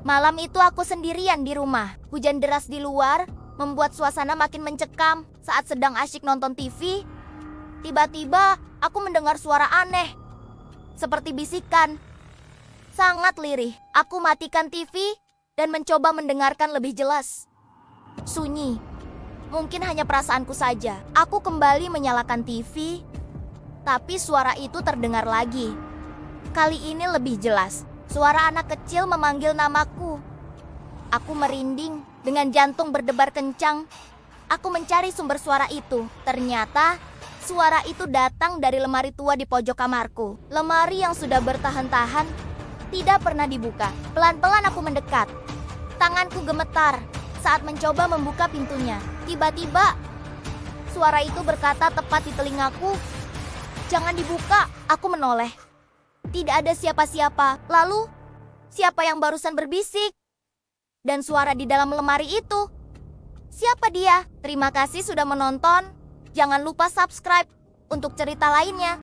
Malam itu aku sendirian di rumah. Hujan deras di luar membuat suasana makin mencekam. Saat sedang asyik nonton TV, tiba-tiba aku mendengar suara aneh, seperti bisikan. Sangat lirih. Aku matikan TV dan mencoba mendengarkan lebih jelas. Sunyi. Mungkin hanya perasaanku saja. Aku kembali menyalakan TV, tapi suara itu terdengar lagi. Kali ini lebih jelas. Suara anak kecil memanggil namaku. Aku merinding dengan jantung berdebar kencang. Aku mencari sumber suara itu. Ternyata suara itu datang dari lemari tua di pojok kamarku. Lemari yang sudah bertahan-tahan tidak pernah dibuka. Pelan-pelan aku mendekat. Tanganku gemetar saat mencoba membuka pintunya. Tiba-tiba suara itu berkata tepat di telingaku, "Jangan dibuka." Aku menoleh. Tidak ada siapa-siapa. Lalu, siapa yang barusan berbisik? Dan suara di dalam lemari itu. Siapa dia? Terima kasih sudah menonton. Jangan lupa subscribe untuk cerita lainnya.